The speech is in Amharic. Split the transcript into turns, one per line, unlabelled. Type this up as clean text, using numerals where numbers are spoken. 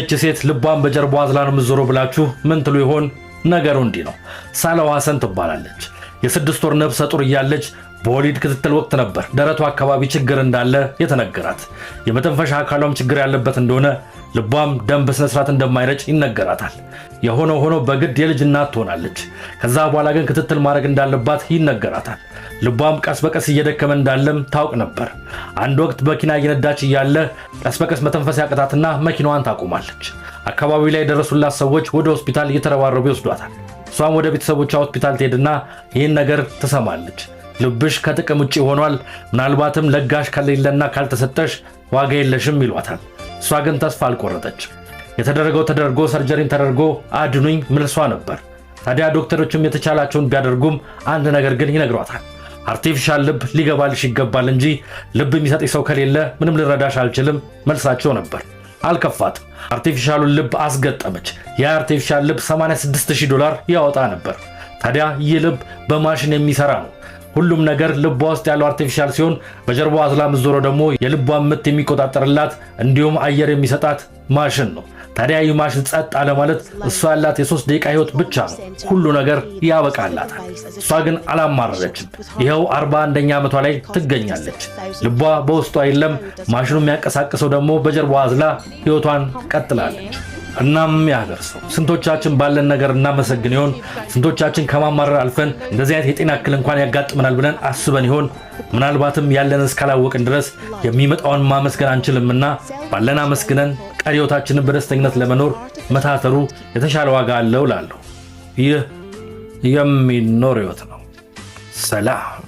እቺ ሴት ልቧን በጀርባዋ አዝላ ነው የምትዞረው ብላችሁ ምን ትሉ ይሆን? ነገሩ እንዲህ ነው። ሳላው ሐሰን ትባላለች። የ6 ወር ነፍሰ ጡር እያለች በወሊድ ክትትል ወቅት ነበር ደረቷ አካባቢ ችግር እንዳለ የተነገራት። የመተንፈሻ አካሏም ችግር ያለበት እንደሆነ ልቧም ደም በስነ ስርዓት እንደማይረጭ ይነገራታል። የሆነ ሆኖ በግድ የልጅ እናት ትሆናለች። ከዛ በኋላ ግን ክትትል ማድረግ እንዳለባት ይነገራታል። ልቧም ቀስ በቀስ እየደከመ እንዳለም ታውቅ ነበር። አንድ ወቅት መኪና እየነዳች እያለ ቀስ በቀስ መተንፈስ ያቅታትና መኪናዋን ታቆማለች። አካባቢው ላይ የደረሱላት ሰዎች ወደ ሆስፒታል እየተረባረቡ ይወስዷታል። እሷም ወደ ቤተሰቦቿ ሆስፒታል ትሄድና ይህን ነገር ትሰማለች። ልብሽ ከጥቅም ውጪ ሆኗል፣ ምናልባትም ለጋሽ ከሌለና ካልተሰጠሽ ዋጋ የለሽም ይሏታል። እሷ ግን ተስፋ አልቆረጠችም። የተደረገው ተደርጎ ሰርጀሪን ተደርጎ አድኑኝ መልሷ ነበር። ታዲያ ዶክተሮችም የተቻላቸውን ቢያደርጉም አንድ ነገር ግን ይነግሯታል። አርቲፊሻል ልብ ሊገባልሽ ይገባል እንጂ ልብ የሚሰጥ ሰው ከሌለ ምንም ልረዳሽ አልችልም መልሳቸው ነበር። አልከፋትም። አርቲፊሻሉን ልብ አስገጠመች። የአርቲፊሻል ልብ $86,000 ያወጣ ነበር። ታዲያ ይህ ልብ በማሽን የሚሰራ ነው። ሁሉም ነገር ልቧ ውስጥ ያለው አርቲፊሻል ሲሆን በጀርባዋ አዝላ የምትዞረው ደግሞ የልቧን ምት የሚቆጣጠርላት እንዲሁም አየር የሚሰጣት ማሽን ነው። ታዲያ ይህ ማሽን ጸጥ አለ ማለት እሷ ያላት የ3 ደቂቃ ህይወት ብቻ ነው። ሁሉ ነገር ያበቃላታል። እሷ ግን አላማረረችም። ይኸው 41ኛ ዓመቷ ላይ ትገኛለች። ልቧ በውስጧ የለም። ማሽኑ የሚያንቀሳቅሰው ደግሞ በጀርባዋ አዝላ ህይወቷን ቀጥላለች። እናም ያገር ሰው ስንቶቻችን ባለን ነገር እናመሰግን ይሆን? ስንቶቻችን ከማማረር አልፈን እንደዚህ አይነት የጤና እክል እንኳን ያጋጥመናል ብለን አስበን ይሆን? ምናልባትም ያለን እስካላወቅን ድረስ የሚመጣውን ማመስገን አንችልምና ባለን አመስግነን ቀሪ ህይወታችንን በደስተኝነት ለመኖር መታተሩ የተሻለ ዋጋ አለው እላለሁ። ይህ የሚኖር ህይወት ነው። ሰላም።